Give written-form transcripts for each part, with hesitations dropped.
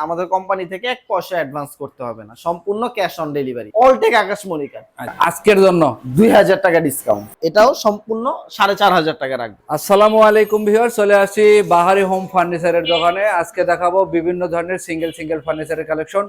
আমাদের কোম্পানি থেকে 1 পয়সা অ্যাডভান্স করতে হবে না, সম্পূর্ণ ক্যাশ অন ডেলিভারি। অলটেক আকাশমণি কার্ড আজকের জন্য 2000 টাকা ডিসকাউন্ট, এটাও সম্পূর্ণ 4500 টাকা রাখবে। আসসালামু আলাইকুম ভিউয়ার, চলে আসি বাহারি হোম ফার্নিচারের দোকানে। আজকে দেখাবো বিভিন্ন ধরনের সিঙ্গেল ফার্নিচারের কালেকশন।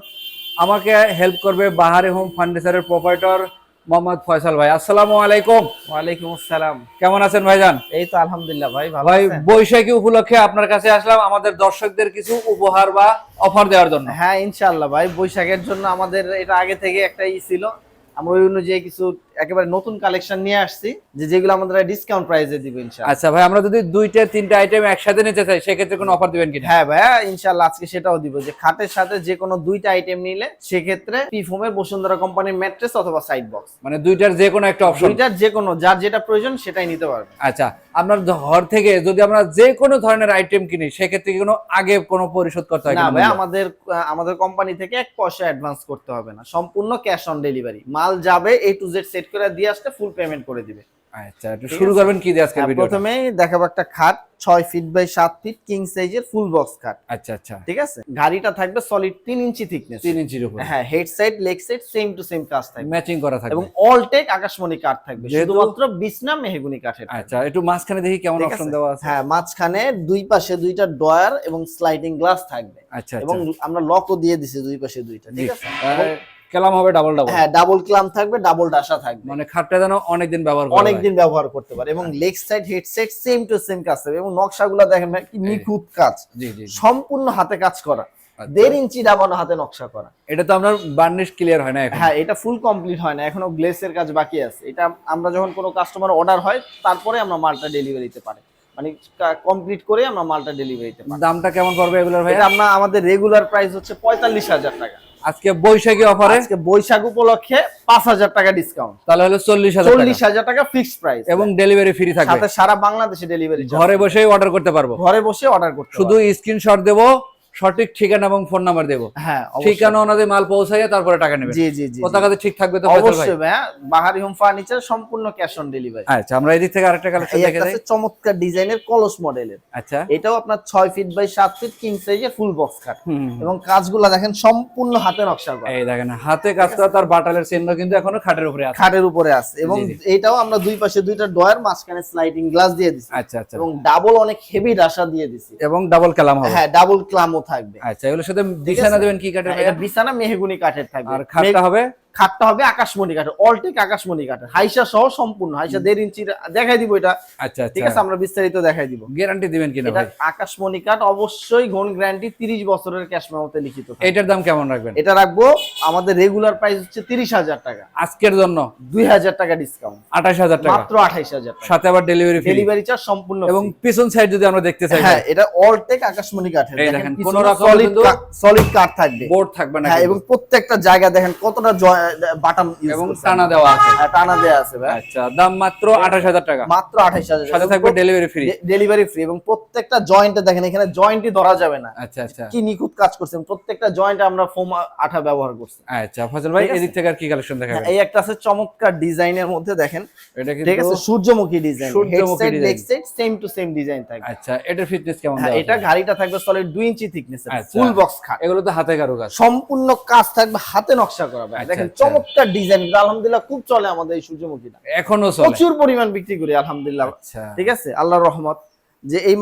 আমাকে হেল্প করবে বাহারি হোম ফার্নিচারের প্রোপাইটর মোহাম্মদ ফয়সাল ভাই। আসসালামু আলাইকুম। ওয়ালাইকুম আসসালাম। কেমন আছেন ভাইজান? এই তো আলহামদুলিল্লাহ ভাই, ভালো ভাই আছেন? বৈশাখী উপলক্ষে আপনার কাছে আসলাম আমাদের দর্শকদের কিছু উপহার বা অফার দেওয়ার জন্য। হ্যাঁ ইনশাআল্লাহ ভাই, বৈশাখের জন্য আমাদের এটা আগে থেকে একটা ছিল, আমরা ওই অনুযায়ী কিছু একেবারে নতুন কালেকশন নিয়ে আসছি, যেগুলো আমাদের ডিসকাউন্ট প্রাইসে দিব ইনশাআল্লাহ। আচ্ছা ভাই, আমরা যদি 2-3টা আইটেম একসাথে নিতে চাই সেক্ষেত্রে কোনো অফার দিবেন কিনা? হ্যাঁ ভাইয়া ইনশাআল্লাহ আজকে সেটাও দিব, যে খাটের সাথে যে কোনো 2টা আইটেম নিলে সেক্ষেত্রে পিফোমের বসুন্ধরা কোম্পানির ম্যাট্রেস অথবা সাইড বক্স, মানে 2টার যে কোনো একটা অপশন, 2টার যে কোনো যার যেটা প্রয়োজন সেটাই নিতে পারবে। আচ্ছা, আপনার ঘর থেকে যদি আমরা যে কোনো ধরনের আইটেম কিনি সেক্ষেত্রে কি কোনো আগে কোনো পরিশোধ করতে হয় না কিনা? ভাই, আমাদের কোম্পানি থেকে 1 পয়সা অ্যাডভান্স করতে হবে না, সম্পূর্ণ ক্যাশ অন ডেলিভারি। মাল যাবে A to Z সেট করে দিয়ে আসতে ফুল পেমেন্ট করে দিবে। আচ্ছা, একটু শুরু করবেন কি দিয়ে আজকের ভিডিও? প্রথমেই দেখাবো একটা খাট 6 ফিট বাই 7 ফিট কিং সাইজের ফুল বক্স খাট। আচ্ছা আচ্ছা, ঠিক আছে, গাড়িটা থাকবে সলিড 3 ইঞ্চি থিকনেস, 3 ইঞ্চির উপরে। হ্যাঁ head side leg side same to same কাজ থাকবে, ম্যাচিং করা থাকবে এবং অলটেক আকাশমণি কাঠ থাকবে, যেহেতু- শুধুমাত্র বিছনা মেহগনি কাঠের। আচ্ছা, একটু মাঝখানে দেখি কেমন ঠিক অপশন আছে? দেওয়া আছে। হ্যাঁ, মাঝখানে দুই পাশে 2টা ডয়ার এবং স্লাইডিং গ্লাস থাকবে, আচ্ছা এবং আচ্ছা, আমরা লকও দিয়ে দিছি দুই পাশে 2টা। ঠিক আছে, কেলাম হবে ডাবল ডাবল। হ্যাঁ ডাবল ক্লাম থাকবে, ডাবল ডাসা থাকবে, মানে খাটটা যেন অনেকদিন ব্যবহার করা অনেকদিন ব্যবহার করতে পারে, এবং leg side head side same to same কাজ থাকবে, এবং নকশাগুলো দেখেন ভাই, কি নিখুঁত কাজ, জি জি জি। সম্পূর্ণ হাতে কাজ করা, আচ্ছা। 1.5 ইঞ্চি ডাবানো হাতে নকশা করা। এটা তো আপনার বার্নিশ ক্লিয়ার হয় না এখন? হ্যাঁ, এটা ফুল কমপ্লিট হয় না, এখনো গ্লেসের কাজ বাকি আছে। এটা আমরা যখন কোনো কাস্টমার অর্ডার হয় তারপরে আমরা মালটা ডেলিভারিতে পারি, মানে কমপ্লিট করে আমরা মালটা ডেলিভারিতে পারি। দামটা কেমন পড়বে এগুলোর ভাই? এটা আমাদের রেগুলার প্রাইস হচ্ছে 45,000 টাকা, আজকে বৈশাখী অফারে আজকে বৈশাখ উপলক্ষে 5,000 টাকা ডিসকাউন্ট, তাহলে হলো 40,000 টাকা 40,000 টাকা ফিক্সড প্রাইস, এবং ডেলিভারি ফ্রি থাকবে। সাথে সারা বাংলাদেশে ডেলিভারি, ঘরে বসেই অর্ডার করতে পারবো, ঘরে বসে অর্ডার করতে শুধু স্ক্রিনশট দেবো, সঠিক ঠিকানা এবং ফোন নাম্বার দেবো, হ্যাঁ ঠিকানা ওনাদের মাল পৌঁছাইয়া তারপরে টাকা নেবেন। জি জি জি, পতাকাতে ঠিক থাকবে তো ফয়সাল ভাই? অবশ্যই ভাই, বাহারি হোম ফার্নিচার সম্পূর্ণ ক্যাশ অন ডেলিভারি। আচ্ছা, আমরা এদিক থেকে আরেকটা কালেকশন এই দেখে একটা যাই। আছে চমৎকার ডিজাইনের কলস মডেলের, আচ্ছা, এটাও আপনার 6 ফিট বাই 7 ফিট কিং সাইজের ফুল বক্স খাট, হুম, এবং কাজগুলো দেখেন সম্পূর্ণ হাতে নকশা করা, এই দেখেন হাতে কাজ করা, তার বাটালের চিহ্ন কিন্তু এখনো খাটের উপরে আছে। খাটের উপরে আছে, এবং জি, জি। এইটাও আমরা দুই পাশে 2টা ডয়ার, মাঝখানে স্লাইডিং গ্লাস দিয়ে দিছি, আচ্ছা আচ্ছা, এবং ডাবল অনেক হেভি রাশা দিয়ে দিছি, এবং ডাবল কালাম হবে। হ্যাঁ ডাবল ক্লামও থাকবে। আচ্ছা, এগুলোর সাথে বিছানা দেবেন কি কাঠের হ্যাঁ, ভাইয়া? এটা বিছানা মেহগুনি কাঠের থাকবে, আর খাটটা হবে? খাটটা হবে আকাশমণি কাঠের, অলটেক আকাশমণি কাঠের, হাইসা সহ সম্পূর্ণ, হাইসা 1.5 ইঞ্চি দেখাই দিব এটা। আচ্ছা ঠিক আচ্ছা, আছে, আমরা বিস্তারিত দেখাই দিব। গ্যারান্টি দিবেন কিনা এটা ভাই? আকাশমণি কাঠ, অবশ্যই ঘন গ্যারান্টি, 30 বছরের ক্যাশ মেমোতে লিখিত থাকবে। এটার দাম কেমন রাখবেন? এটা রাখবো, আমাদের রেগুলার প্রাইস হচ্ছে 30,000 টাকা, আজকের জন্য 2,000 টাকা ডিসকাউন্ট, 28,000 টাকা, মাত্র 28,000 টাকা, সাথে আবার ডেলিভারি ফ্রি, ডেলিভারি চার্জ সম্পূর্ণ এবং free। পিছন সাইড যদি আমরা দেখতে চাই, হ্যাঁ, এটা অলটেক আকাশমণি কাঠের, এই দেখেন দেখেন, পিছনে কোনো রকম সলিড কিন্তু সলিড কাঠ থাকবে, বোর্ড থাকবে না হ্যাঁ, কিন্তু। এবং প্রত্যেকটা জায়গা দেখেন কতটা বাটন ইউজ এবং করছে, টানা দেওয়া আছে। হ্যাঁ, টানা দেয়া আছে ভাই, আচ্ছা, দাম মাত্র 28,000 টাকা, মাত্র 28,000, সাথে থাকবে ডেলিভারি ফ্রি। ডেলিভারি ফ্রি, এবং প্রত্যেকটা জয়েন্টে দেখেন, এখানে জয়েন্টই ধরা যাবে না, আচ্ছা আচ্ছা, কি নিখুঁত কাজ করছেন, প্রত্যেকটা জয়েন্টে আমরা ফোম আঠা ব্যবহার করছি। আচ্ছা ফজল ভাই, ঠিক আছে? এদিক থেকে আর কি কালেকশন দেখাবেন? এই একটা আছে চমৎকার ডিজাইনের মধ্যে, দেখেন এটা ঠিক কিন্তু, আছে, সূর্যমুখী ডিজাইন, হেড সূর্যমুখী side design। Leg side same to same design থাকবে। আচ্ছা, এটার ফিটনেস কেমন হ্যাঁ, দেওয়া এটা আছে? গাড়িটা থাকবে সলিড 2 ইঞ্চি থিকনেসের আচ্ছা। ফুল বক্স খাট, এগুলো তো হাতে কারুকাজ। সম্পূর্ণ কাজ থাকবে, হাতে নকশা করা ভাই, আচ্ছা, দেখেন আচ্ছা। চমৎকার ডিজাইন, আলহামদুলিল্লাহ খুব চলে আমাদের এই সূর্যমুখীটা, এখনো চলে? প্রচুর পরিমাণ বিক্রি করি আলহামদুলিল্লাহ। আচ্ছা, ঠিক আছে, আল্লাহর রহমত, যে এই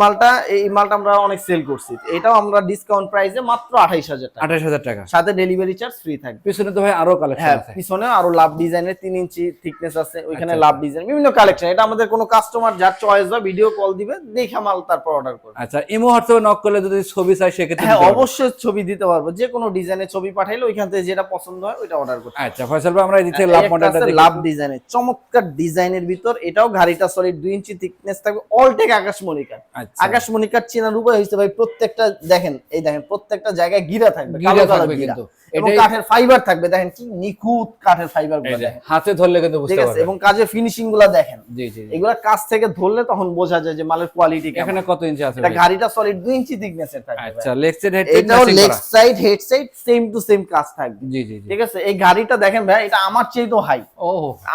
মালটা আমরা অনেক সেল করছি, এটাও আমরা ডিসকাউন্ট প্রাইসে মাত্র 28,000 টাকা, 28,000 টাকা, সাথে ডেলিভারি চার্জ ফ্রি থাকবে। পিছনে তো ভাই আরো কালেকশন হ্যাঁ, আছে। পিছনে আরো লাভ ডিজাইনের 3 ইঞ্চি থিকনেস আছে, ওইখানে আচ্ছা, লাভ ডিজাইন বিভিন্ন কালেকশন, এটা আমাদের কোনো কাস্টমার যার চয়েস বা ভিডিও কল দিবে, দেখে মাল তারপর অর্ডার করবে। আচ্ছা, ইমো হোয়াটসঅ্যাপে নক করলে যদি ছবি চাই সেক্ষেত্রে হ্যাঁ দিতে পারবেন? অবশ্যই ছবি দিতে পারবো, যে কোনো ডিজাইনের ছবি পাঠাইলে ওইখান থেকে যেটা পছন্দ হয় ওইটা অর্ডার করতে। আচ্ছা ফয়সাল ভাই, আমরা এদিক থেকে লাভ মডেলটা দেখি। লাভ ডিজাইনের চমৎকার ডিজাইনের ভিতর, এটাও গাড়িটা সলিড 2 ইঞ্চি থিকনেস থাকবে, অলটেক আকাশমণি কাঠ। আচ্ছা, আকাশমণি কাঠ চেনার উপায় হইছে ভাই, প্রত্যেকটা দেখেন, এই দেখেন প্রত্যেকটা জায়গায় গিরা থাকবে, গিরা কালো কালো থাকবে গিরা, কিন্তু। এবং এটাই- কাঠের ফাইবার থাকবে, দেখেন কি নিখুঁত কাঠের ফাইবার এই গুলো যে দেখেন, হাতে ধরলে কিন্তু ঠিক বুঝতে আছে, পারবেন। এবং কাজের ফিনিশিং গুলা দেখেন, জি জি জি। এগুলা কাজ থেকে ধরলে তখন বোঝা যায় যে মালের কোয়ালিটি কেমন। এখানে কত ইঞ্চি আছে এটা ভাই? গাড়িটা সলিড 2 ইঞ্চি থিকনেসের থাকবে আচ্ছা, ভাই। লেগ সাইড হেড এটাও leg side head side same to same কাজ থাকবে। জি জি জি। ঠিক আছে, এই গাড়িটা দেখেন ভাই, এটা আমার চেয়েও হাই, ও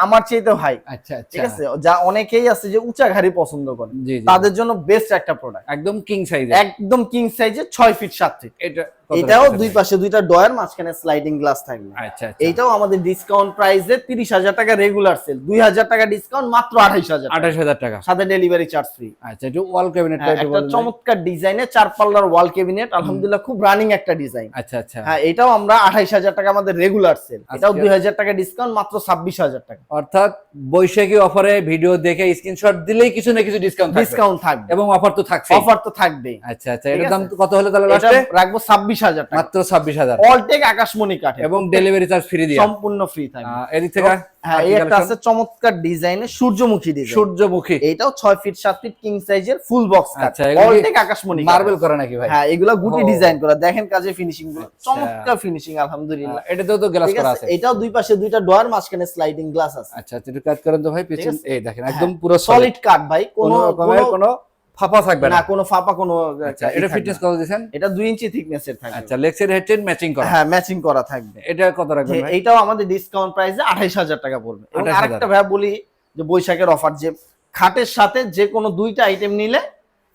আমার চেয়েও হাই। আচ্ছা ঠিক আচ্ছা, আছে, যা অনেকেই আছে যে উঁচা গাড়ি পছন্দ করে, জি জি, তাদের জন্য বেস্ট একটা প্রোডাক্ট, একদম কিং সাইজ। একদম কিং সাইজে 6 ফিট 7 ফিট। এটা এটাও দুই পাশে দুইটা ডয়ার, মাঝখানে স্লাইডিং গ্লাস থাকবে। আচ্ছা আচ্ছা, এইটাও আমাদের ডিসকাউন্ট প্রাইসে 30,000 টাকা রেগুলার সেল, 2,000 টাকা ডিসকাউন্ট, মাত্র 28,000 28,000 টাকা, সাথে ডেলিভারি চার্জ ফ্রি। আচ্ছা, একটু ওয়াল ক্যাবিনেট একটা চমৎকার ডিজাইনের 4 পাল্লার ওয়াল ক্যাবিনেট, আলহামদুলিল্লাহ খুব রানিং একটা ডিজাইন। আচ্ছা আচ্ছা, হ্যাঁ, এটাও আমরা 28,000 টাকা আমাদের রেগুলার সেল, এটাও 2,000 টাকা ডিসকাউন্ট, মাত্র 26,000 টাকা। অর্থাৎ বৈশাখী অফারে ভিডিও দেখে স্ক্রিনশট দিলেই কিছু না কিছু ডিসকাউন্ট থাকবে এবং অফার তো থাকছে, অফার তো থাকবে। আচ্ছা আচ্ছা, এটার দাম কত হলো তাহলে? এটা লাস্টে রাখবো 26,000 টাকা, মাত্র 26,000, অলটেক আকাশমণি কাঠে এবং ডেলিভারি চার্জ ফ্রি দিয়ে সম্পূর্ণ ফ্রি থাকবে। এদিক থেকে হ্যাঁ, এই একটা আছে চমৎকার ডিজাইনের সূর্যমুখী ডিজাইন, সূর্যমুখী, এটাও 6 ফিট 7 ফিট কিং সাইজের ফুল বক্স কাঠ, আচ্ছা, এগুলো অলটেক আকাশমণি মার্বেল করা নাকি ভাই? হ্যাঁ, এগুলা গুটি ও। ডিজাইন করা, দেখেন কাজে ফিনিশিং গুলো আচ্ছা। চমৎকার ফিনিশিং আলহামদুলিল্লাহ। এটাতেও তো গ্লাস ঠিক করা আছে, আছে। এটাও দুই পাশে দুইটা ডোর, মাঝখানে স্লাইডিং গ্লাস আছে। আচ্ছা, একটু কাজ করেন তো ভাই পিছন, আছে? এই দেখেন একদম পুরো সলিড কাঠ ভাই, কোনো রকমের কোনো ফাঁপা থাকবে না, না। কোনো ফাঁপা কোনো আচ্ছা, এটা ফিটনেস কত দিবেন? এটা 2 ইঞ্চি থিকনেস এর থাকবে। আচ্ছা, লেক্সের হেডটেন ম্যাচিং করা, হ্যাঁ, ম্যাচিং করা থাকবে। এটা কত রাখবেন ভাই? এইটাও আমাদের ডিসকাউন্ট প্রাইসে 28,000 টাকা পড়বে। এবং 28,000 আরেকটা ভাই বলি যে বৈশাখের অফার, যে খাটের সাথে যে কোনো দুইটা আইটেম নিলে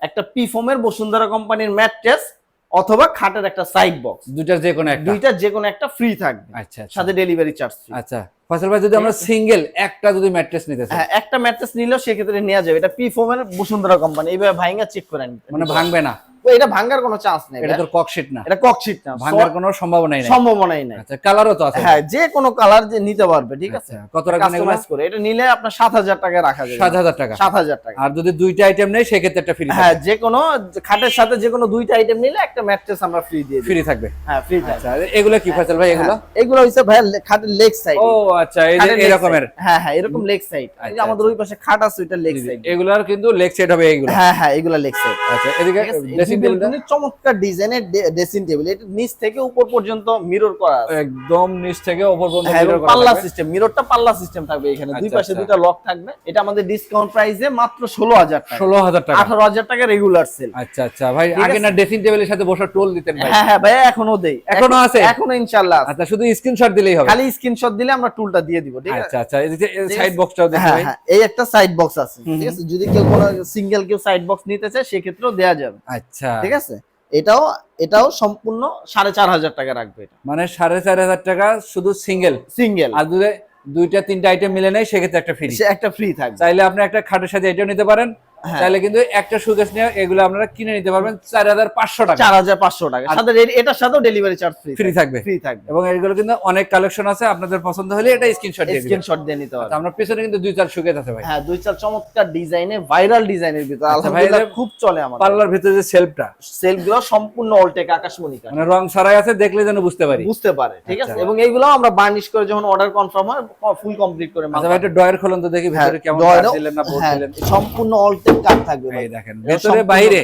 একটা পি ফোমের বসুন্ধরা কোম্পানির ম্যাট্রেস অথবা খাটের একটা সাইড বক্স, দুইটার যে কোনো একটা, দুইটা যে কোনো একটা ফ্রি থাকবে, আচ্ছা আচ্ছা। সাথে ডেলিভারি চার্জ ফ্রি। আচ্ছা ফয়সাল ভাই, যদি আমরা সিঙ্গেল একটা যদি ম্যাট্রেস নিতে চাই, হ্যাঁ, একটা ম্যাট্রেস নিলেও সেক্ষেত্রে নেওয়া যাবে। এটা পি ফোমের বসুন্ধরা কোম্পানি, এইভাবে ভাঙা চেক করে নিতে, মানে ভাঙবে না? তো এটা ভাঙার কোনো চান্স নেই, এটা তো ককশিট না, এটা ককশিট না, ভাঙার কোনো সম্ভাবনাই নাই। সম্ভাবনাই নাই। আচ্ছা, কালারও তো আছে? হ্যাঁ, যে কোনো কালার যে নিতে পারবে, ঠিক আছে। আচ্ছা, কত রাখবেন এগুলো? কাস্টমাইজ করে এটা নিলে আপনার 7,000 টাকা রাখা যাবে। 7,000 টাকা, 7,000 টাকা। আর যদি দুইটা আইটেম নেই সেক্ষেত্রে একটা ফ্রি, হ্যাঁ, যে কোনো খাটের সাথে যে কোনো দুইটা আইটেম নিলে একটা ম্যাট্রেস আমরা ফ্রি দিয়ে দিই। ফ্রি থাকবে। হ্যাঁ, ফ্রি থাকবে। আচ্ছা, এগুলো কি ফয়সাল ভাই? এগুলো এগুলো হইছে ভাই খাটের লেগ সাইড। ও আচ্ছা, এই যে এরকমের, হ্যাঁ হ্যাঁ, এরকম লেগ সাইড। এই যে আচ্ছা, আমাদের ওই পাশে খাট আছে, ওইটা লেগ সাইড। এগুলার কিন্তু লেগ সেট হবে এইগুলো। হ্যাঁ হ্যাঁ, এগুলা লেগ সাইড। আচ্ছা, এদিকে ড্রেসিং টেবিলটা চমৎকার ডিজাইনের ড্রেসিং টেবিল, এটা নিচ থেকে উপর পর্যন্ত মিরর করা আছে। একদম নিচ থেকে উপর পর্যন্ত হ্যাঁ, মিরর এবং করা পাল্লা থাকবে। সিস্টেম, মিররটা পাল্লা সিস্টেম থাকবে এখানে, দুই আচ্ছা, পাশে আচ্ছা। দুইটা লক থাকবে। এটা আমাদের ডিসকাউন্ট প্রাইসে মাত্র 16,000 টাকা, 16,000 টাকা, 18,000 টাকা রেগুলার সেল। আচ্ছা আচ্ছা ভাই, ঠিক আগে আছে। না ড্রেসিং টেবিলের সাথে বসার টোল দিতেন ভাই? হ্যাঁ হ্যাঁ ভাই, এখনো দেই, এখনো আছে? এখনো ইনশাআল্লাহ আছে। আচ্ছা, শুধু স্ক্রিনশট দিলেই হবে? খালি স্ক্রিনশট দিলে আমরা টুলটা দিয়ে দিব, ঠিক আছে। আচ্ছা আচ্ছা, এদিকে সাইড বক্সটাও দেখি হ্যাঁ ভাই। হ্যাঁ, এই একটা সাইড বক্স আছে, ঠিক আছে। যদি কেউ কোনো সিঙ্গেল কেউ সাইড বক্স নিতে চায় সেক্ষেত্রেও দেয়া যাবে, আচ্ছা, ঠিক আছে। এটাও এটাও সম্পূর্ণ 4,500 টাকা রাখবে এটা, মানে 4,500 টাকা শুধু সিঙ্গেল। সিঙ্গেল। আর যদি দুইটা তিনটা আইটেম মিলে নেয় সেক্ষেত্রে একটা ফ্রি। সে একটা ফ্রি থাকবে। চাইলে আপনি একটা খাটের সাথে এটাও নিতে পারেন, হ্যাঁ। চাইলে কিন্তু একটা সুকেস নিয়ে এগুলো আপনারা কিনে নিতে পারবেন 4,500 টাকা, 4,500 টাকা, সাথে এটার সাথেও ডেলিভারি চার্জ ফ্রি থাকবে। ফ্রি থাকবে। এবং এগুলো কিন্তু অনেক কালেকশন আছে, আপনাদের পছন্দ হলে এটা স্ক্রিনশট দিয়ে দিবেন। স্ক্রিনশট দিয়ে নিতে আচ্ছা, পারবে। আমরা পিছনে কিন্তু দুই চার সুকেস আছে ভাই। হ্যাঁ, দুই চার চমৎকার ডিজাইনে, ভাইরাল ডিজাইনের ভিতর আচ্ছা ভাই, আলহামদুলিল্লাহ এটা খুব চলে আমাদের। পার্লার ভিতরে যে সেলফটা, সেলফ গুলো সম্পূর্ণ অলটেক আকাশমণি কাঠ, মানে রং ছাড়াই আছে, দেখলে যেন বুঝতে পারি। বুঝতে পারে, ঠিক আছে। আচ্ছা। এবং এইগুলো আমরা বার্নিশ করে যখন অর্ডার কনফার্ম হয় ফুল কমপ্লিট করে মাল আচ্ছা ভাই, একটা ডয়ার খোলেন তো দেখি ভিতরে কেমন ডয়ারও- কাঠ দিলেন না বোর্ড হ্যাঁ, দিলেন। সম্পূর্ণ অলটেক কাঠ থাকবে ভাই। এই দেখেন এটা ভেতরে সম্পূর্ণ- বাইরে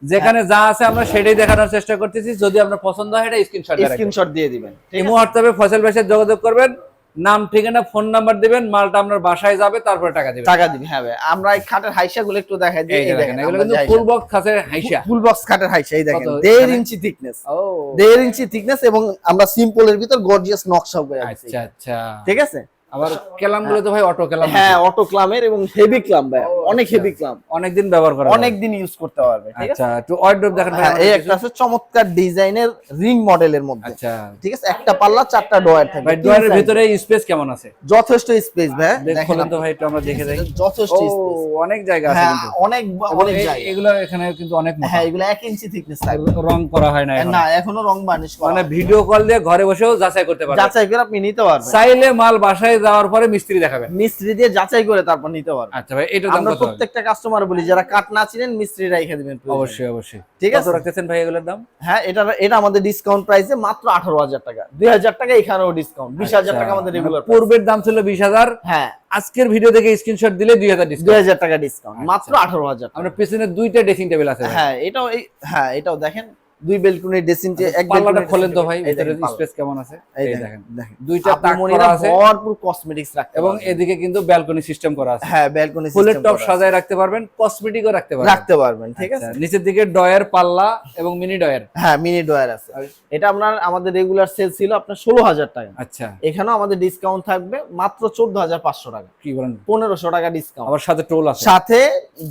যেখানে যা আছে আমরা সেটাই দেখানোর চেষ্টা করতেছি। যদি আপনার পছন্দ হয় এটা স্ক্রিনশট দিয়ে রাখবেন। স্ক্রিনশট দিয়ে দিবেন, ঠিক ইমো আছে। হোয়াটসঅ্যাপে ফয়সাল ভাইয়ের সাথে যোগাযোগ করবেন, নাম ঠিকানা ফোন নাম্বার দিবেন, মালটা আপনার বাসায় যাবে, তারপরে টাকা দিবেন। টাকা দিবি। হ্যাঁ ভাই, আমরা এই খাটের হাইসা গুলো একটু দেখাই দিই। এই যে দেখেন, এগুলো কিন্তু ফুল বক্স আছে হাইসা। ফুল বক্স খাটের হাইসা, এই দেখেন কত? 1.5 ইঞ্চি থিকনেস, ও 1.5 ইঞ্চি থিকনেস, এবং আমরা সিম্পলের ভিতর গর্জিয়াস নকশা করে আছি, আচ্ছা আচ্ছা। ঠিক আছে। আবার ক্যালাম গুলো তো ভাই অটো ক্যালাম। হ্যাঁ, অটো ক্লামের এবং হেভি ক্লাম ভাই, অনেক আচ্ছা। হেভি ক্লাম, অনেকদিন ব্যবহার করা অনেক দিন ইউজ করতে পারবে, ঠিক আছে। আচ্ছা, একটু ওয়ার্ডরোব দেখেন ভাই হ্যাঁ, আমাদের এই কিছু। একটা আছে চমৎকার ডিজাইনের রিং মডেলের মধ্যে, আচ্ছা ঠিক আছে। একটা পাল্লা, 4টা ডয়ার থাকবে। ভাই, তিন ডয়ারের side। ভিতরে স্পেস কেমন আছে? যথেষ্ট স্পেস ভাই, দেখুন দেখেন তো ভাই, একটু আমরা দেখে যাই। যথেষ্ট ও, স্পেস। অনেক জায়গা আছে হ্যাঁ, কিন্তু। অনেক এবং অনেক জায়গা। এগুলো এখানে কিন্তু অনেক মোটা। হ্যাঁ, এগুলো 1 ইঞ্চি থিকনেস থাকবে। রং করা হয় না এখনো। না, এখনো রং বার্নিশ করা মানে হয়নি। ভিডিও কল দিয়ে ঘরে বসেও যাচাই করতে পারবেন। যাচাই করে আপনি নিতে পারবেন। চাইলে মাল বাসায় যাওয়ার পরে মিস্ত্রি দেখাবেন। মিস্ত্রি দিয়ে যাচাই করে তারপর নিতে পারবেন। আচ্ছা ভাই, এটা দাম আমরা কত হবে? প্রত্যেকটা কাস্টমার বলি যারা কাট না চিনেন মিস্ত্রি রাইখে দিবেন প্রয়োজনে। অবশ্যই অবশ্যই। ঠিক কত আছে। রাখতেছেন ভাই এগুলোর দাম? হ্যাঁ, এটা আমাদের ডিসকাউন্ট প্রাইসে মাত্র 18,000 টাকা, 2,000 টাকা এখানেও ডিসকাউন্ট, 20,000 টাকা আমাদের রেগুলার। মানে পূর্বের দাম ছিল 20,000, হ্যাঁ, আজকের ভিডিও থেকে স্ক্রিনশট দিলে 2,000 ডিসকাউন্ট। 2,000 টাকা ডিসকাউন্ট, মাত্র 18,000 টাকা। আমরা পিছনে দুইটা ড্রেসিং টেবিল আছে ভাই। হ্যাঁ, এটাও দেখেন, দুই বেলকুনি ড্রেসিং এক পাল্লাটা বেলকুনি খোলেন তো ভাই, এই ভিতরে দেখেন পাল্লা। স্পেস কেমন আছে? এই এই দেখেন, দেখেন দুইটা তাক আপুমনিরা করা আছে ভরপুর কসমেটিক্স রাখতে এবং পারবেন। এদিকে কিন্তু ব্যালকনি সিস্টেম করা আছে। হ্যাঁ, ব্যালকনি ফুলের টপ সাজায় রাখতে পারবেন, কসমেটিকও রাখতে পারবেন। রাখতে পারবেন, ঠিক আছে। আচ্ছা, নিচের দিকে ডয়ার, পাল্লা এবং মিনি ডয়ার। হ্যাঁ, মিনি ডয়ার আছে। এটা আমাদের রেগুলার সেল ছিল আপনার 16,000 টাকা, আচ্ছা, এখানেও আমাদের ডিসকাউন্ট থাকবে মাত্র 14,500 টাকা, কি বলেন? 1,500 টাকা ডিসকাউন্ট। আবার সাথে টোল আছে। সাথে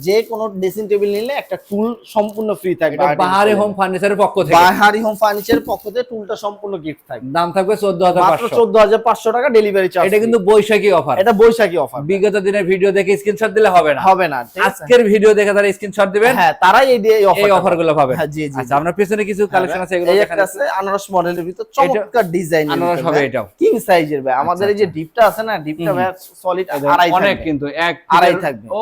যে কোনো ড্রেসিং টেবিল নিলে একটা টুল সম্পূর্ণ ফ্রি থাকবে। এটা বাহারি হোম ফার্নিচারের পক্ষ থেকে, বাহারি হোম ফার্নিচারের পক্ষ থেকে টুলটা সম্পূর্ণ গিফট থাকবে। দাম থাকবে মাত্র 14,500। 14,500 টাকা ডেলিভারি চার্জ। এটা কিন্তু বৈশাখী অফার, এটা বৈশাখী অফার। বিগত দিনের ভিডিও দেখে স্ক্রিনশট দিলে হবে না, হবে না, ঠিক আছে? আজকের ভিডিও দেখে তারা স্ক্রিনশট দিবেন, হ্যাঁ, তারাই এই অফার গুলো পাবেন। হ্যাঁ, জি জি। আচ্ছা, আমরা পিছনে কিছু কালেকশন আছে, এগুলো এই দেখেন। একটা আছে আনারস মডেলের ভিতর চমৎকার ডিজাইন, আনারস হবে এটাও কিং সাইজের ভাই। আমাদের এই যে ডিপটা আছে না, ডিপটা ভাই সলিড আড়াই অনেক, থাকবে। কিন্তু আড়াই থাকবে। ও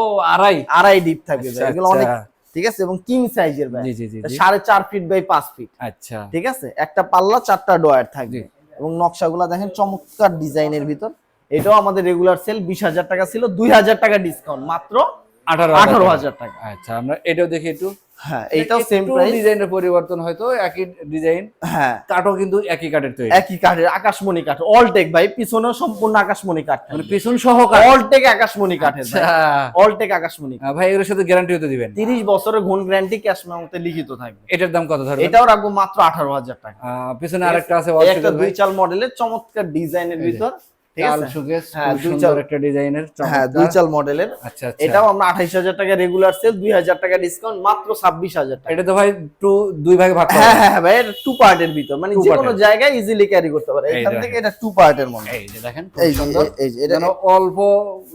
আড়াই ডিপ থাকবে ভাই, আচ্ছা, এগুলো অনেক, আচ্ছা। ঠিক আছে? এবং কিং সাইজের ভাই, জি জি জি জি। 4.5 ফিট বাই 5 ফিট। আচ্ছা, ঠিক আছে, একটা পাল্লা 4টা ডয়ার থাকবে। এবং নকশাগুলো দেখেন চমৎকার ডিজাইনের ভিতর। এটাও আমাদের রেগুলার সেল 20,000 টাকা ছিল, 2,000 টাকা ডিসকাউন্ট, মাত্র 18,000 টাকা। আচ্ছা, আমরা এটাও দেখি একটু। হ্যাঁ, এটাও সেম প্রাইস, ডিজাইনের পরিবর্তন হয়তো, একই ডিজাইন, হ্যাঁ, কাঠও কিন্তু একই কাঠের তৈরি, একই কাঠের, আকাশমণি কাঠ, অলটেক ভাই। পিছনেও সম্পূর্ণ আকাশমণি কাঠ, মানে পিছন সহ কাঠ, অলটেক আকাশমণি কাঠের ভাই, আচ্ছা। অলটেক আকাশমণি কাঠ। ভাই এর সাথে গ্যারান্টি হতে দিবেন? 30 বছরের গুণ গ্যারান্টি, ক্যাশ মেমোতে লিখিত থাকবে। এটার দাম কত ধরবেন? এটাও রাখবো মাত্র 18,000 টাকা। পিছনে আরেকটা আছে, এই একটা দুই চাল মডেলের চমৎকার ডিজাইনের ভিতর, ঠিক আছে? হ্যাঁ, দুই চাল একটা ডিজাইনের, হ্যাঁ, দুই চাল মডেলের। আচ্ছা আচ্ছা। এটাও আমরা 28,000 টাকা রেগুলার সেল, 2,000 টাকা ডিসকাউন্ট, মাত্র 26,000 টাকা। এটা তো ভাই দুই ভাগে ভাগ করা। হ্যাঁ হ্যাঁ ভাই, এটা টু পার্টের ভিতর, মানে Two যে part কোনো এর। জায়গায় ইজিলি ক্যারি করতে পারে। এখান থেকে এটা টু পার্টের মডেল। এই যে দেখেন, এই খুব যে সুন্দর, এই যে এটা যেন অল্প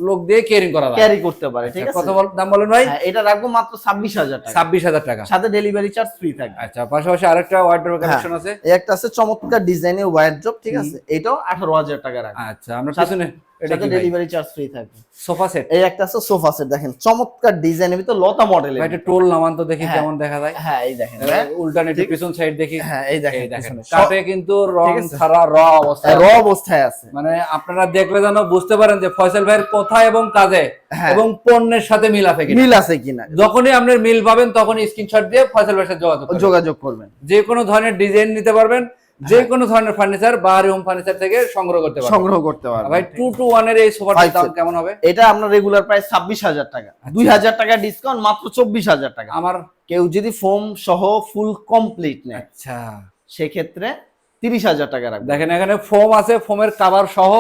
লোক দিয়ে ক্যারি করা যায়, ক্যারি করতে পারে, ঠিক আছে? কত দাম বলেন ভাই? হ্যাঁ, এটা রাখবো মাত্র 26,000 টাকা, 26,000 টাকা, সাথে ডেলিভারি চার্জ ফ্রি থাকবে। আচ্ছা। পাশাপাশি আরেকটা ওয়ার্ডরোব কালেকশন আছে, এই একটা আছে চমৎকার ডিজাইনের ওয়ার্ডরোব, ঠিক আছে? এটাও 18,000 টাকা রাখবে। আচ্ছা। আমরা পিছনে এটা সাথে কি ভাই? ডেলিভারি চার্জ ফ্রি থাকবে। সোফা সেট, এই একটা আছে সোফা সেট, দেখেন চমৎকার ডিজাইনের ভিতর লতা মডেলের। ভাই এটা টোল নামান তো দেখি হ্যাঁ। কেমন দেখা যায়। হ্যাঁ, এই দেখেন উল্টানেটি পিছন সাইড দেখি। হ্যাঁ, এই দেখেন দেখেন, পিছনে কাঠে কিন্তু রং ঠিক আছে? ছাড়া র অবস্থায়, র অবস্থায় আছে। মানে আপনারা দেখলে যেন বুঝতে পারেন যে ফয়সাল ভাইয়ের কথা এবং কাজে হ্যাঁ। এবং পণ্যের সাথে মিল আছে কিনা। মিল আছে কিনা, যখনই আপনার মিল পাবেন তখনই স্ক্রিনশট দিয়ে ফয়সাল ভাইয়ের সাথে যোগাযোগ করবেন। যে কোনো ধরনের ডিজাইন নিতে পারবেন, যে কোনো ধরনের ফার্নিচার বাহারি হোম ফার্নিচার থেকে সংগ্রহ করতে পারবেন। সংগ্রহ করতে পারবেন। ভাই 2-to-1 এর এই সোফাটার দাম কেমন হবে? এটা আমরা রেগুলার প্রাইস 26,000 টাকা, 2,000 টাকা ডিসকাউন্ট, মাত্র 24,000 টাকা। আমার কেউ যদি ফোম সহ ফুল কমপ্লিট নেয়, আচ্ছা, সেক্ষেত্রে 30,000 টাকা রাখবে। দেখেন এখানে ফোম আছে, ফোমের কভার সহ,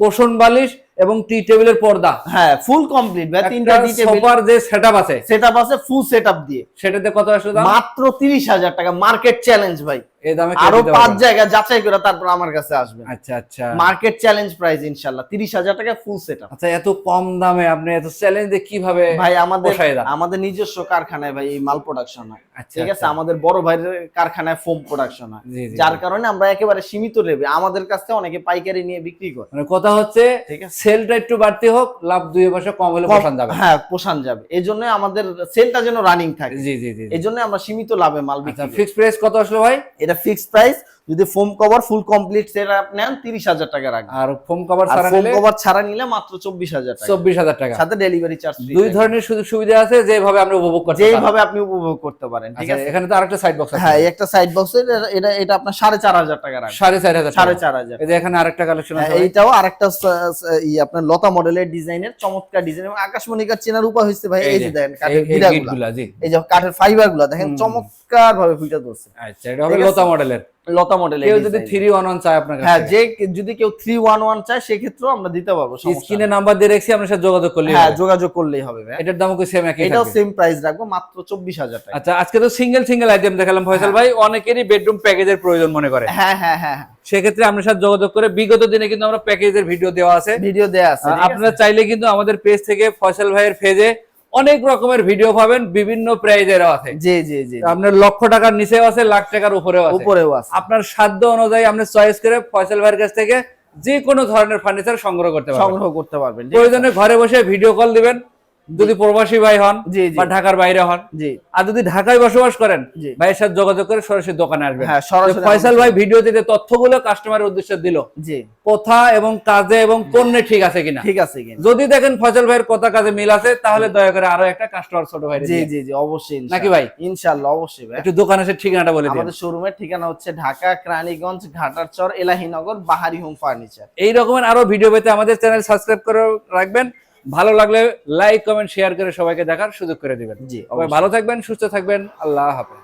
কোশন বালিশ এবং টি টেবিলের পর্দা, হ্যাঁ, ফুল কমপ্লিট ভাই। তিনটা টি টেবিল, সোফার যে সেটআপ আছে, সেটআপ আছে, ফুল সেটআপ দিয়ে। সেটাতে কত আসলে দাম? মাত্র 30,000 টাকা, মার্কেট চ্যালেঞ্জ ভাই। এই দামে আরো 5 জায়গা যাচাই করে তারপর আমার কাছে আসবেন। আচ্ছা আচ্ছা। মার্কেট চ্যালেঞ্জ প্রাইস ইনশাআল্লাহ 30,000 টাকা ফুল সেটআপ। আচ্ছা, এত কম দামে আপনি এত চ্যালেঞ্জে কিভাবে ভাই আমাদের পোষায় দেন? আমাদের নিজস্ব কারখানায় ভাই এই মাল প্রোডাকশন হয়, আচ্ছা, ঠিক আছে? আচ্ছা। আমাদের বড় ভাইয়ের কারখানায় ফোম প্রোডাকশন হয়, জি, জি, যার জি। কারণে আমরা একেবারে সীমিত রেটে, আমাদের কাছ থেকে অনেকে পাইকারি নিয়ে বিক্রি করে। মানে কথা হচ্ছে ঠিক আছে। সেলটা একটু বাড়তি হোক, লাভ 2 পয়সা কম হলে পোষণ যাবে। হ্যাঁ, পোষান যাবে। এই জন্য আমাদের সেলটা যেন রানিং থাকে, জি জি জি। এই জন্য আমরা সীমিত লাভে মাল আচ্ছা, বিক্রি করি। ফিক্স প্রাইস কত আসলো ভাই? এটা ফিক্সড প্রাইস, যদি foam cover full complete setup নেন 30,000 টাকা রাখবেন। আর ফোম কভার আর ছাড়া ফোম নিলে কভার ছাড়া নিলে মাত্র 24,000 টাকা, 24,000 টাকা। সাথে ডেলিভারি চার্জ ফ্রি। দুই ধরনের সুযোগ সুবিধা আছে, যেভাবে আমরা উপভোগ করতে পারি। যেভাবে আপনি উপভোগ করতে পারেন, ঠিক আচ্ছা, আছে? এখানে তো আরেকটা সাইড বক্স আছে। হ্যাঁ, এই একটা সাইড বক্স, এটা আপনার 4,500 টাকা রাখবেন। 4,500 4,500। এই যে এখানে আরেকটা কালেকশন আছে ভাই। এইটাও আরেকটা আপনার লতা মডেলের ডিজাইনের চমৎকার ডিজাইন, এবং আকাশমণি কাঠ চেনার উপায় হচ্ছে ভাই, এই যে দেখেন কাঠের এই গিরাগুলা, গিটগুলা, জি। এই যে কাঠের ফাইবার গুলা দেখেন চমৎকার ভাবে ফুটে ধরছে। আচ্ছা, এটা হবে ঠিক আছে? লতা মডেলের। লতা মডেলের কেউ যদি 311 চায় আপনার কাছে, হ্যাঁ, যদি কেউ 311 চায় সেক্ষেত্রেও আমরা দিতে পারবো, সমস্যা স্ক্রিনে নেই। নাম্বার দিয়ে রাখছি, আপনার সাথে যোগাযোগ করলে হ্যাঁ, যোগাযোগ করলেই হবে ভাই। এটার দামও কি সেম একই এটাও থাকবে? সেম প্রাইস রাখবো, মাত্র 24,000 টাকা। আচ্ছা, আজকে তো সিঙ্গেল আইটেম দেখালাম ফয়সাল ভাই, অনেকেরই বেডরুম প্যাকেজের প্রয়োজন মনে করে। হ্যাঁ হ্যাঁ হ্যাঁ, সেক্ষেত্রে আপনার সাথে যোগাযোগ করে, বিগত দিনে কিন্তু আমরা প্যাকেজের ভিডিও দেওয়া আছে, ভিডিও দেয়া আছে, ঠিক আছে? আপনারা চাইলে কিন্তু আমাদের পেজ থেকে ফয়সাল ভাইয়ের পেজে অনেক রকমের ভিডিও পাবেন, বিভিন্ন প্রাইজেরও আছে। জি জি জি, আপনার লক্ষ টাকার নিচেও আছে, লাখ টাকার উপরেও আছে। উপরেও আছে। আপনার সাধ্য অনুযায়ী আপনি চয়েস করে ফয়সাল ভাইয়ের কাছ থেকে যে কোনো ধরনের ফার্নিচার সংগ্রহ করতে পারবেন। সংগ্রহ করতে পারবেন, ঠিক আছে? প্রয়োজনে ঘরে বসে ভিডিও কল দিবেন, যদি প্রবাসী ভাই হন জি, জি। বা ঢাকার বাইরে হন। জি আর যদি ঢাকায় বসবাস করেন, জি। ভাইয়ের সাথে যোগাযোগ করে সরাসরি দোকানে আসবেন। হ্যাঁ, সরাসরি যে ফয়সাল ভাই ভিডিওতে যে তথ্যগুলো কাস্টমারের উদ্দেশ্যে দিল, জি, কথা এবং কাজে এবং পণ্যে ঠিক আছে কিনা। ঠিক আছে কিন্তু। যদি দেখেন ফয়সাল ভাইয়ের কথা কাজে মিল আছে, তাহলে দয়া করে আরো একটা কাস্টমার ছোট ভাই জি জি জি, অবশ্যই নাকি ভাই? ইনশাআল্লাহ, অবশ্যই ভাই। একটু দোকান এসে ঠিকানাটা বলে দিন। আমাদের শোরুমের ঠিকানা হচ্ছে ঢাকা কেরানীগঞ্জ, ঘাটারচর, এলাহিনগর, বাহারি হোম ফার্নিচার। এই রকমের আরো ভিডিও পেতে আমাদের চ্যানেল সাবস্ক্রাইব করে রাখবেন। ভালো লাগলে লাইক কমেন্ট শেয়ার করে সবাইকে দেখার সুযোগ করে দিবেন। জি, সবাই ভালো থাকবেন, সুস্থ থাকবেন, আল্লাহ হাফেজ।